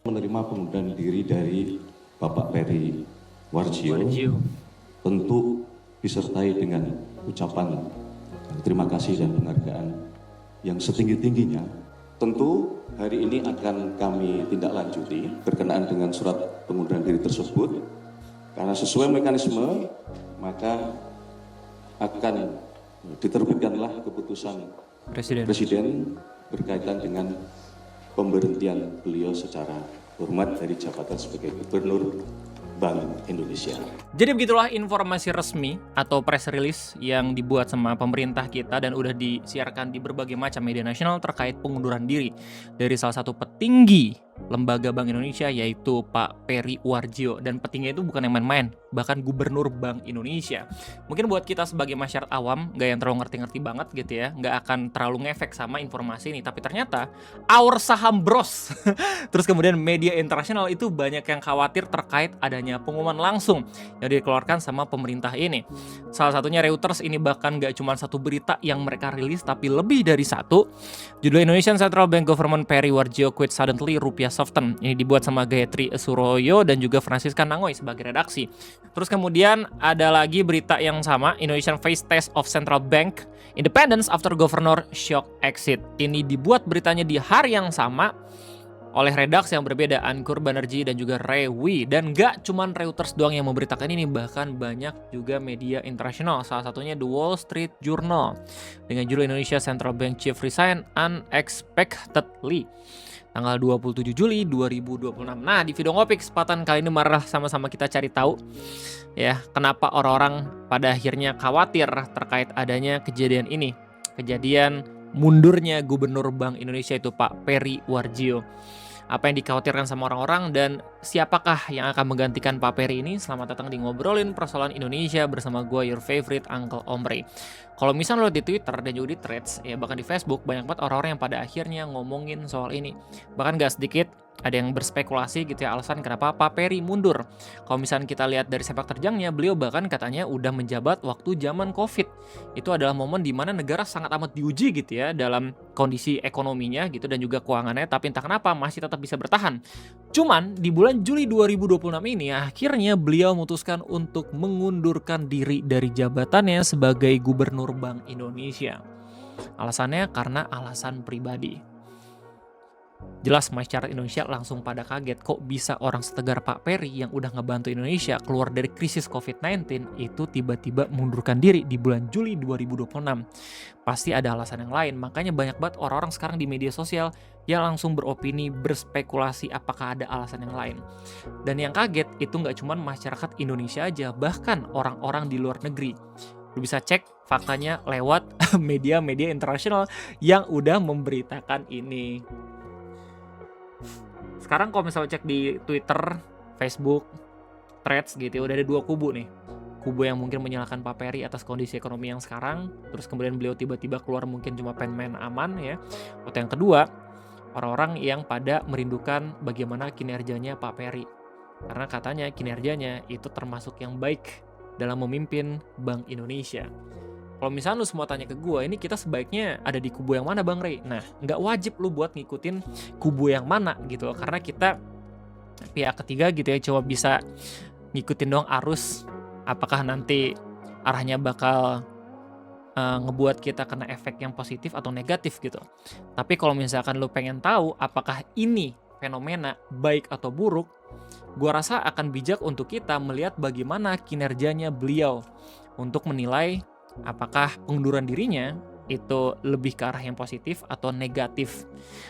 menerima pengunduran diri dari Bapak Peri Warjio tentu disertai dengan ucapan terima kasih dan penghargaan yang setinggi-tingginya. Tentu hari ini akan kami tindak lanjuti berkenaan dengan surat pengunduran diri tersebut, karena sesuai mekanisme maka akan diterbitkanlah keputusan Presiden berkaitan dengan pemberhentian beliau secara hormat dari jabatan sebagai Gubernur Bank Indonesia. Jadi begitulah informasi resmi atau press release yang dibuat sama pemerintah kita dan udah disiarkan di berbagai macam media nasional terkait pengunduran diri dari salah satu petinggi lembaga Bank Indonesia, yaitu Pak Peri Warjio. Dan petinggi itu bukan yang main-main, bahkan Gubernur Bank Indonesia. Mungkin buat kita sebagai masyarakat awam, nggak yang terlalu ngerti-ngerti banget gitu ya, nggak akan terlalu ngefek sama informasi ini. Tapi ternyata our saham bros terus kemudian media internasional itu banyak yang khawatir terkait adanya pengumuman langsung yang dikeluarkan sama pemerintah ini. Salah satunya Reuters, ini bahkan nggak cuma satu berita yang mereka rilis, tapi lebih dari satu. Judul Indonesian Central Bank Government Peri Warjio quit suddenly, rupiah soften. Ini dibuat sama Gayatri Suroyo dan juga Francisca Nangoy sebagai redaksi. Terus kemudian ada lagi berita yang sama, Indonesian face test of Central Bank Independence after Governor shock exit. Ini dibuat beritanya di hari yang sama oleh redaksi yang berbeda, Ankur Banerjee dan juga Rewi. Dan gak cuman Reuters doang yang memberitakan ini, bahkan banyak juga media internasional, salah satunya The Wall Street Journal dengan judul Indonesia Central Bank Chief Resign Unexpectedly tanggal 27 Juli 2026. Nah, di video ngopi kesempatan kali ini marah sama-sama kita cari tahu ya, kenapa orang-orang pada akhirnya khawatir terkait adanya kejadian ini. Kejadian mundurnya Gubernur Bank Indonesia itu Pak Peri Warjio. Apa yang dikhawatirkan sama orang-orang dan siapakah yang akan menggantikan Pak Peri ini? Selamat datang di Ngobrolin Persoalan Indonesia bersama gue, your favorite Uncle Omri. Kalau misalnya lo di Twitter dan juga di Threads, ya bahkan di Facebook, banyak banget orang-orang yang pada akhirnya ngomongin soal ini. Bahkan gak sedikit ada yang berspekulasi gitu ya, alasan kenapa Pak Peri mundur. Kalau misalnya kita lihat dari sepak terjangnya, beliau bahkan katanya udah menjabat waktu zaman Covid. Itu adalah momen di mana negara sangat amat diuji gitu ya dalam kondisi ekonominya gitu dan juga keuangannya, tapi entah kenapa masih tetap bisa bertahan. Cuman di bulan Juli 2026 ini akhirnya beliau memutuskan untuk mengundurkan diri dari jabatannya sebagai Gubernur Bank Indonesia. Alasannya karena alasan pribadi. Jelas masyarakat Indonesia langsung pada kaget, kok bisa orang setegar Pak Peri yang udah ngebantu Indonesia keluar dari krisis COVID-19 itu tiba-tiba mundurkan diri di bulan Juli 2026. Pasti ada alasan yang lain, makanya banyak banget orang-orang sekarang di media sosial yang langsung beropini, berspekulasi apakah ada alasan yang lain. Dan yang kaget itu nggak cuma masyarakat Indonesia aja, bahkan orang-orang di luar negeri. Lu bisa cek faktanya lewat media-media internasional yang udah memberitakan ini. Sekarang kalau misalnya cek di Twitter, Facebook, Threads gitu, udah ada dua kubu nih. Kubu yang mungkin menyalahkan Pak Peri atas kondisi ekonomi yang sekarang, terus kemudian beliau tiba-tiba keluar mungkin cuma pengen main aman ya. Atau yang kedua, orang-orang yang pada merindukan bagaimana kinerjanya Pak Peri. Karena katanya kinerjanya itu termasuk yang baik dalam memimpin Bank Indonesia. Kalau misalnya lu semua tanya ke gue, ini kita sebaiknya ada di kubu yang mana Bang Rey? Nah, nggak wajib lu buat ngikutin kubu yang mana gitu loh. Karena kita pihak ketiga gitu ya, cuma bisa ngikutin dong arus. Apakah nanti arahnya bakal ngebuat kita kena efek yang positif atau negatif gitu. Tapi kalau misalkan lu pengen tahu apakah ini fenomena baik atau buruk, gue rasa akan bijak untuk kita melihat bagaimana kinerjanya beliau untuk menilai apakah pengunduran dirinya itu lebih ke arah yang positif atau negatif.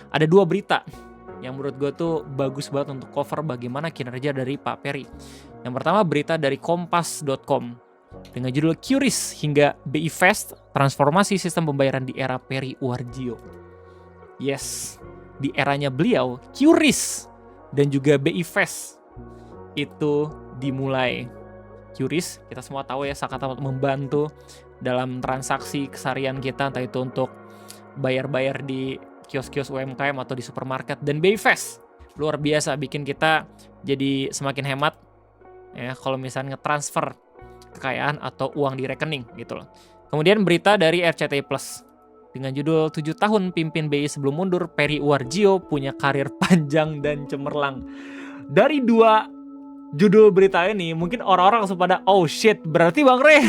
Ada dua berita yang menurut gue tuh bagus banget untuk cover bagaimana kinerja dari Pak Peri. Yang pertama berita dari kompas.com dengan judul QRIS hingga BI Fast, transformasi sistem pembayaran di era Peri Warjio. Yes, di eranya beliau, QRIS dan juga BI Fast itu dimulai. QRIS, kita semua tahu ya, sangat membantu dalam transaksi keseharian kita, entah itu untuk bayar-bayar di kios-kios UMKM atau di supermarket. Dan BI Fast luar biasa, bikin kita jadi semakin hemat ya kalau misalnya nge-transfer kekayaan atau uang di rekening gitu loh. Kemudian berita dari RCTI Plus Dengan judul 7 tahun pimpin BI sebelum mundur, Peri Warjio punya karir panjang dan cemerlang. Dari dua judul berita ini, mungkin orang-orang langsung pada, oh shit, berarti Bang Rey,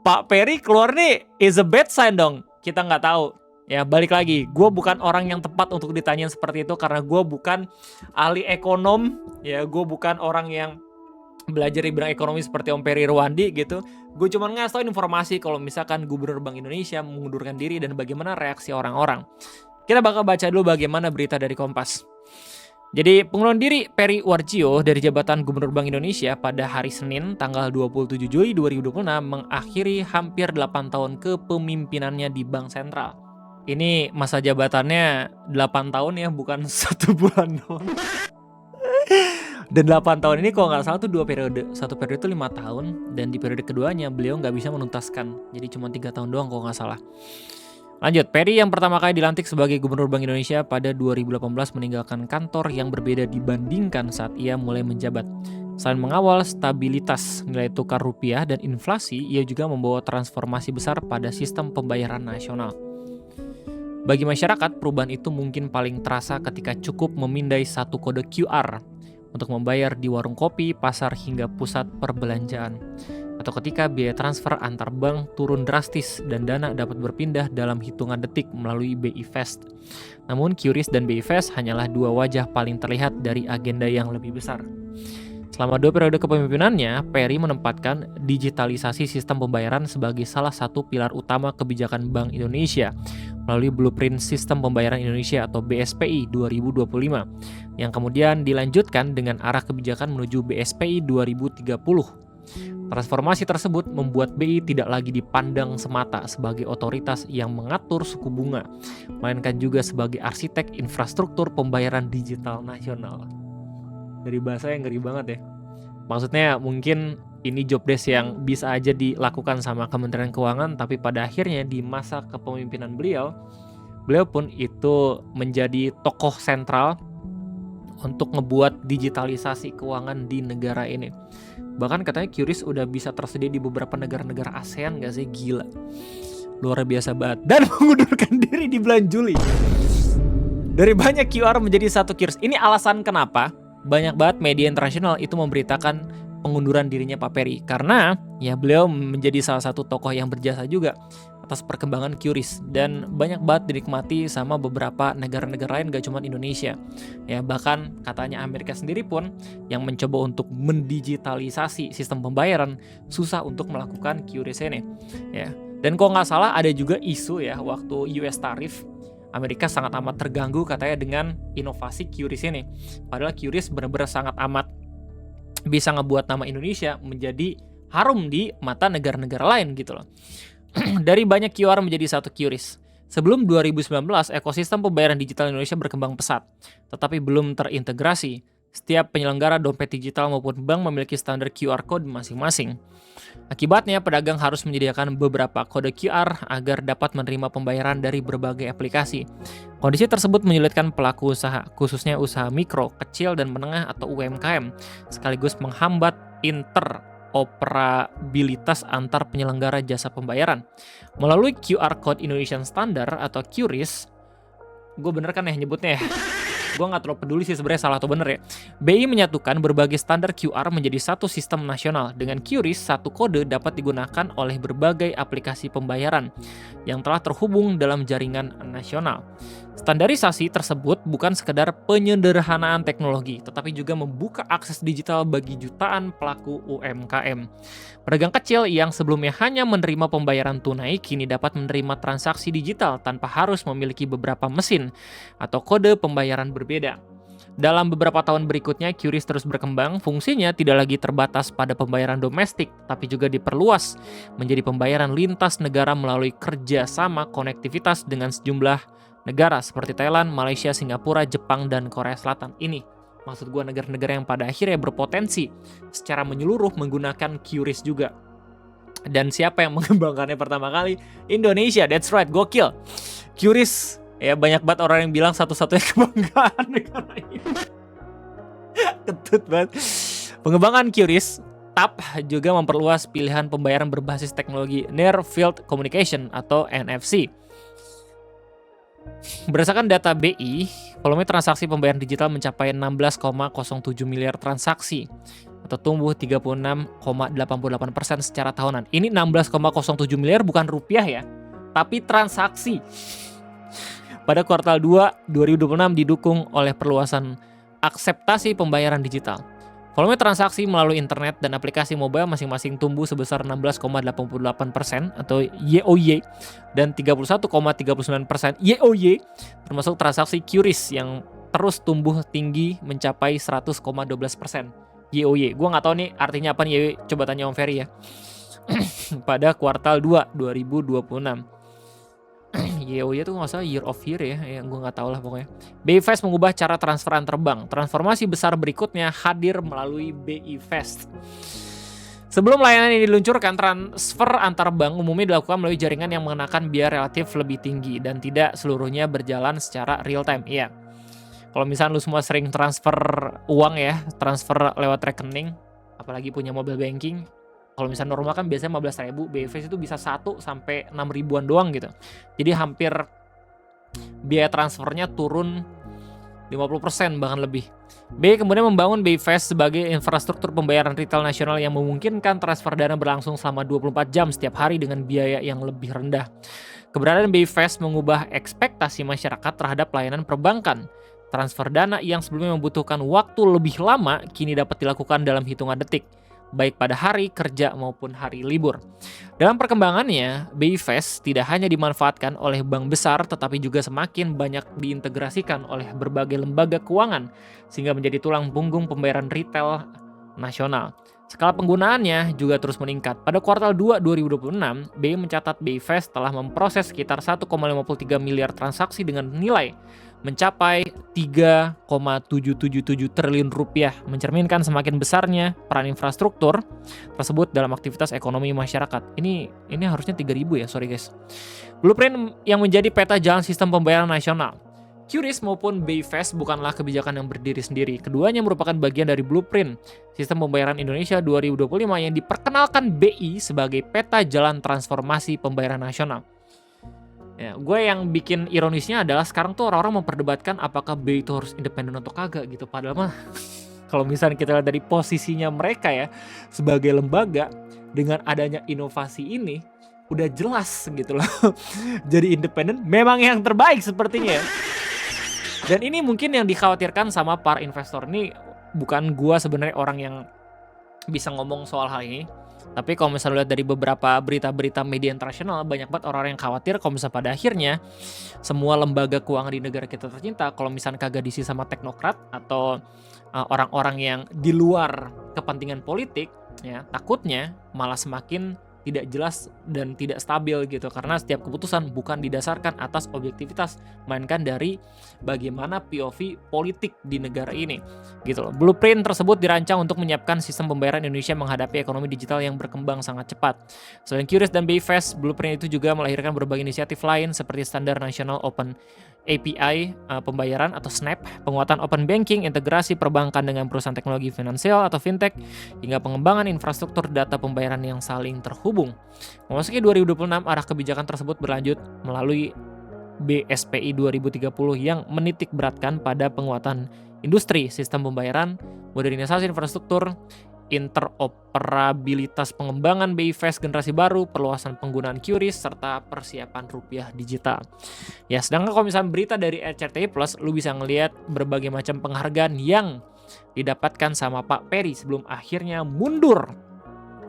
Pak Peri keluar nih, is a bad sign dong. Kita nggak tahu. Ya balik lagi, gue bukan orang yang tepat untuk ditanyain seperti itu karena gue bukan ahli ekonom, ya gue bukan orang yang belajar di bidang ekonomi seperti Om Peri Irwandi gitu. Gue cuma ngasih tau informasi kalau misalkan Gubernur Bank Indonesia mengundurkan diri dan bagaimana reaksi orang-orang. Kita bakal baca dulu bagaimana berita dari Kompas. Jadi pengunduran diri Peri Warjio dari jabatan Gubernur Bank Indonesia pada hari Senin tanggal 27 Juli 2026 mengakhiri hampir 8 tahun kepemimpinannya di Bank Sentral. Ini masa jabatannya 8 tahun ya, bukan 1 bulan doang. Dan 8 tahun ini kalau nggak salah tuh 2 periode. Satu periode itu 5 tahun, dan di periode keduanya beliau nggak bisa menuntaskan. Jadi cuma 3 tahun doang kalau nggak salah. Lanjut, Peri yang pertama kali dilantik sebagai Gubernur Bank Indonesia pada 2018 meninggalkan kantor yang berbeda dibandingkan saat ia mulai menjabat. Selain mengawal stabilitas nilai tukar rupiah dan inflasi, ia juga membawa transformasi besar pada sistem pembayaran nasional. Bagi masyarakat, perubahan itu mungkin paling terasa ketika cukup memindai satu kode QR untuk membayar di warung kopi, pasar, hingga pusat perbelanjaan. Atau ketika biaya transfer antar bank turun drastis dan dana dapat berpindah dalam hitungan detik melalui BI Fast. Namun QRIS dan BI Fast hanyalah dua wajah paling terlihat dari agenda yang lebih besar. Selama 2 periode kepemimpinannya, Peri menempatkan digitalisasi sistem pembayaran sebagai salah satu pilar utama kebijakan Bank Indonesia melalui Blueprint Sistem Pembayaran Indonesia atau BSPI 2025 yang kemudian dilanjutkan dengan arah kebijakan menuju BSPI 2030. Transformasi tersebut membuat BI tidak lagi dipandang semata sebagai otoritas yang mengatur suku bunga, melainkan juga sebagai arsitek infrastruktur pembayaran digital nasional. Dari bahasa yang ngeri banget ya. Maksudnya mungkin ini job desk yang bisa aja dilakukan sama Kementerian Keuangan, tapi pada akhirnya di masa kepemimpinan beliau pun itu menjadi tokoh sentral untuk ngebuat digitalisasi keuangan di negara ini. Bahkan katanya QRIS udah bisa tersedia di beberapa negara-negara ASEAN, gak sih? Gila. Luar biasa banget. Dan mengundurkan diri di bulan Juli. Dari banyak QR menjadi satu QRIS. Ini alasan kenapa banyak banget media internasional itu memberitakan pengunduran dirinya Pak Peri. Karena ya beliau menjadi salah satu tokoh yang berjasa juga atas perkembangan QRIS. Dan banyak banget dinikmati sama beberapa negara-negara lain, gak cuma Indonesia. Ya bahkan katanya Amerika sendiri pun yang mencoba untuk mendigitalisasi sistem pembayaran susah untuk melakukan QRIS ini. Ya. Dan kalau nggak salah ada juga isu ya waktu US tarif, Amerika sangat amat terganggu katanya dengan inovasi QRIS ini. Padahal QRIS benar-benar sangat amat bisa ngebuat nama Indonesia menjadi harum di mata negara-negara lain gitu loh. Dari banyak QR menjadi satu QRIS. Sebelum 2019, ekosistem pembayaran digital Indonesia berkembang pesat, tetapi belum terintegrasi. Setiap penyelenggara dompet digital maupun bank memiliki standar QR code masing-masing. Akibatnya, pedagang harus menyediakan beberapa kode QR agar dapat menerima pembayaran dari berbagai aplikasi. Kondisi tersebut menyulitkan pelaku usaha, khususnya usaha mikro, kecil, dan menengah atau UMKM, sekaligus menghambat interoperabilitas antar penyelenggara jasa pembayaran. Melalui QR Code Indonesian Standard atau QRIS, gue bener kan ya nyebutnya ya? Gue gak terlalu peduli sih sebenarnya salah atau bener ya. BI menyatukan berbagai standar QR menjadi satu sistem nasional. Dengan QRIS, satu kode dapat digunakan oleh berbagai aplikasi pembayaran yang telah terhubung dalam jaringan nasional. Standarisasi tersebut bukan sekedar penyederhanaan teknologi, tetapi juga membuka akses digital bagi jutaan pelaku UMKM. Pedagang kecil yang sebelumnya hanya menerima pembayaran tunai, kini dapat menerima transaksi digital tanpa harus memiliki beberapa mesin atau kode pembayaran berbeda. Dalam beberapa tahun berikutnya, QRIS terus berkembang. Fungsinya tidak lagi terbatas pada pembayaran domestik, tapi juga diperluas menjadi pembayaran lintas negara melalui kerjasama konektivitas dengan sejumlah negara seperti Thailand, Malaysia, Singapura, Jepang, dan Korea Selatan. Ini maksud gue negara-negara yang pada akhirnya berpotensi secara menyeluruh menggunakan QRIS juga. Dan siapa yang mengembangkannya pertama kali? Indonesia, that's right, gokil. QRIS, ya banyak banget orang yang bilang satu-satunya kebanggaan negara ini. Ketut banget. Pengembangan QRIS tetap juga memperluas pilihan pembayaran berbasis teknologi Near Field Communication atau NFC. Berdasarkan data BI, volume transaksi pembayaran digital mencapai 16,07 miliar transaksi atau tumbuh 36,88% secara tahunan. Ini 16,07 miliar bukan rupiah ya, tapi transaksi. Pada kuartal 2 2026 didukung oleh perluasan akseptasi pembayaran digital. Volume transaksi melalui internet dan aplikasi mobile masing-masing tumbuh sebesar 16,88% atau YoY dan 31,39% YoY, termasuk transaksi QRIS yang terus tumbuh tinggi mencapai 100,12% YoY. Gue nggak tahu nih artinya apa nih YoY, coba tanya Om Ferry ya. Pada kuartal 2 2026. YoY itu nggak salah year of year ya gue nggak tahu lah pokoknya. BI Fast mengubah cara transfer antar bank. Transformasi besar berikutnya hadir melalui BI Fast. Sebelum layanan ini diluncurkan, transfer antar bank umumnya dilakukan melalui jaringan yang mengenakan biaya relatif lebih tinggi dan tidak seluruhnya berjalan secara real time. Iya. Kalau misalnya lu semua sering transfer uang ya, transfer lewat rekening, apalagi punya mobile banking. Kalau misalnya normal kan biasanya 15.000, BI Fast itu bisa 1 sampai 6 ribuan doang gitu. Jadi hampir biaya transfernya turun 50% bahkan lebih. BI kemudian membangun BI Fast sebagai infrastruktur pembayaran retail nasional yang memungkinkan transfer dana berlangsung selama 24 jam setiap hari dengan biaya yang lebih rendah. Keberadaan BI Fast mengubah ekspektasi masyarakat terhadap layanan perbankan. Transfer dana yang sebelumnya membutuhkan waktu lebih lama kini dapat dilakukan dalam hitungan detik, baik pada hari kerja maupun hari libur. Dalam perkembangannya, BI Fast tidak hanya dimanfaatkan oleh bank besar, tetapi juga semakin banyak diintegrasikan oleh berbagai lembaga keuangan, sehingga menjadi tulang punggung pembayaran retail nasional. Skala penggunaannya juga terus meningkat. Pada kuartal 2 2026, BI mencatat BI Fast telah memproses sekitar 1,53 miliar transaksi dengan nilai mencapai 3,777 triliun rupiah, mencerminkan semakin besarnya peran infrastruktur tersebut dalam aktivitas ekonomi masyarakat. Ini harusnya 3.000 ya, sorry guys. Blueprint yang menjadi peta jalan sistem pembayaran nasional. QRIS maupun BI Fast bukanlah kebijakan yang berdiri sendiri. Keduanya merupakan bagian dari blueprint sistem pembayaran Indonesia 2025 yang diperkenalkan BI sebagai peta jalan transformasi pembayaran nasional. Ya, gue yang bikin ironisnya adalah sekarang tuh orang-orang memperdebatkan apakah BI itu harus independen atau kagak gitu. Padahal mah kalau misalnya kita lihat dari posisinya mereka ya sebagai lembaga, dengan adanya inovasi ini udah jelas gitu loh. Jadi independen memang yang terbaik sepertinya. Dan ini mungkin yang dikhawatirkan sama para investor. Ini bukan gue sebenarnya orang yang bisa ngomong soal hal ini. Tapi kalau misalnya lihat dari beberapa berita-berita media internasional, banyak banget orang-orang yang khawatir kalau misalnya pada akhirnya semua lembaga keuangan di negara kita tercinta, kalau misalnya kagak diisi sama teknokrat atau orang-orang yang di luar kepentingan politik, ya takutnya malah semakin tidak jelas dan tidak stabil gitu, karena setiap keputusan bukan didasarkan atas objektivitas, melainkan dari bagaimana POV politik di negara ini gitu loh. Blueprint tersebut dirancang untuk menyiapkan sistem pembayaran Indonesia menghadapi ekonomi digital yang berkembang sangat cepat. Selain QRIS dan BI Fast, Blueprint itu juga melahirkan berbagai inisiatif lain seperti standar nasional Open API pembayaran atau SNAP, penguatan open banking, integrasi perbankan dengan perusahaan teknologi finansial atau fintech, hingga pengembangan infrastruktur data pembayaran yang saling terhubung. Memasuki 2026, arah kebijakan tersebut berlanjut melalui BSPI 2030 yang menitik beratkan pada penguatan industri, sistem pembayaran, modernisasi infrastruktur, interoperabilitas pengembangan BI Fast generasi baru, perluasan penggunaan QRIS, serta persiapan rupiah digital. Ya, sedangkan kalau misalnya berita dari RCTI Plus, lu bisa ngelihat berbagai macam penghargaan yang didapatkan sama Pak Peri sebelum akhirnya mundur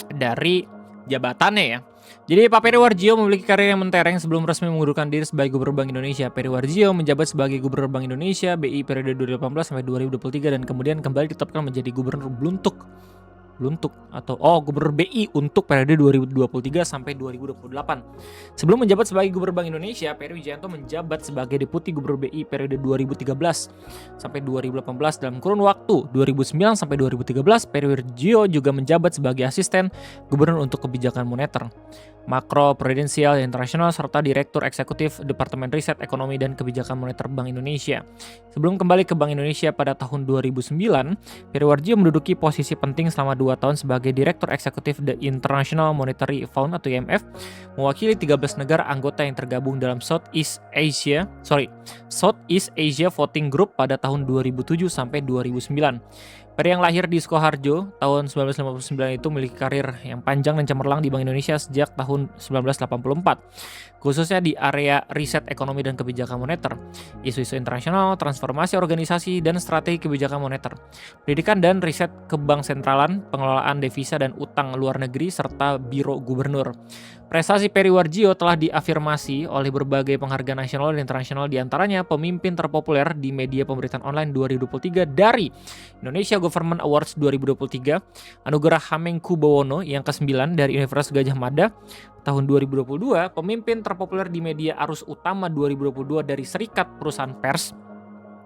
dari jabatannya ya. Jadi Pak Peri Warjio memiliki karir yang mentereng sebelum resmi mengundurkan diri sebagai Gubernur Bank Indonesia. Peri Warjio menjabat sebagai Gubernur Bank Indonesia BI periode 2018 sampai 2023 dan kemudian kembali ditetapkan menjadi Gubernur Gubernur BI untuk periode 2023 sampai 2028. Sebelum menjabat sebagai Gubernur Bank Indonesia, Peri Wijayanto menjabat sebagai Deputi Gubernur BI periode 2013 sampai 2018. Dalam kurun waktu 2009 sampai 2013, Peri Warjio juga menjabat sebagai Asisten Gubernur untuk Kebijakan Moneter. Makro Prudensial Internasional, serta Direktur Eksekutif Departemen Riset Ekonomi dan Kebijakan Moneter Bank Indonesia. Sebelum kembali ke Bank Indonesia pada tahun 2009, Periwarjio menduduki posisi penting selama 2 tahun sebagai Direktur Eksekutif The International Monetary Fund atau IMF, mewakili 13 negara anggota yang tergabung dalam Southeast Asia Voting Group pada tahun 2007 sampai 2009. Peri yang lahir di Sukoharjo tahun 1959 itu memiliki karir yang panjang dan cemerlang di Bank Indonesia sejak tahun 1984, khususnya di area riset ekonomi dan kebijakan moneter, isu-isu internasional, transformasi organisasi, dan strategi kebijakan moneter, pendidikan dan riset kebank sentralan, pengelolaan devisa dan utang luar negeri, serta biro gubernur. Prestasi Periwarjio telah diafirmasi oleh berbagai penghargaan nasional dan internasional, diantaranya pemimpin terpopuler di media pemberitaan online 2023 dari Indonesia Government Awards 2023, Anugerah Hamengkubuwono yang ke-9 dari Universitas Gadjah Mada tahun 2022, pemimpin terpopuler di media arus utama 2022 dari Serikat Perusahaan Pers,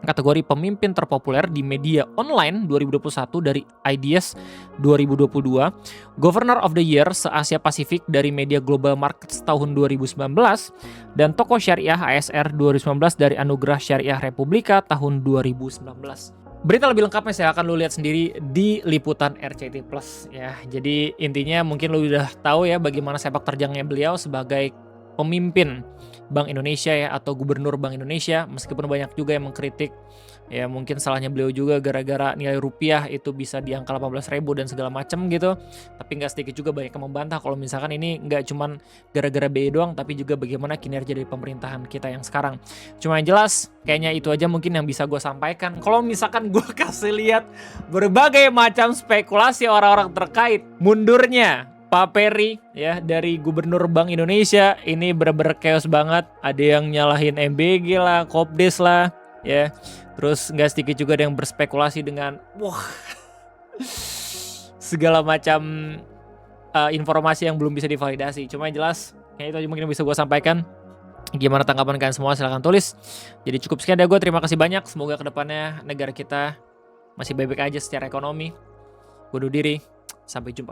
kategori pemimpin terpopuler di media online 2021 dari IDS 2022, Governor of the Year se-Asia Pasifik dari media Global Markets tahun 2019, dan tokoh syariah ASR 2019 dari Anugerah Syariah Republika tahun 2019. Berita lebih lengkapnya saya akan lu lihat sendiri di liputan RCTI Plus ya. Jadi intinya mungkin lu udah tahu ya bagaimana sepak terjangnya beliau sebagai pemimpin Bank Indonesia ya, atau Gubernur Bank Indonesia, meskipun banyak juga yang mengkritik ya, mungkin salahnya beliau juga gara-gara nilai rupiah itu bisa di angka 18.000 dan segala macam gitu. Tapi nggak sedikit juga banyak yang membantah kalau misalkan ini nggak cuman gara-gara BI doang, tapi juga bagaimana kinerja dari pemerintahan kita yang sekarang. Cuma yang jelas kayaknya itu aja mungkin yang bisa gue sampaikan. Kalau misalkan gue kasih lihat berbagai macam spekulasi orang-orang terkait mundurnya Pak Peri ya dari Gubernur Bank Indonesia, ini bener-bener chaos banget. Ada yang nyalahin MBG lah, Kopdes lah ya. Terus nggak sedikit juga ada yang berspekulasi dengan segala macam informasi yang belum bisa divalidasi. Cuma yang jelas kayak itu aja mungkin yang bisa gue sampaikan. Gimana tanggapan kalian semua, silahkan tulis. Jadi cukup sekian dari gue, terima kasih banyak. Semoga kedepannya negara kita masih baik-baik aja secara ekonomi. Gue undur diri, sampai jumpa.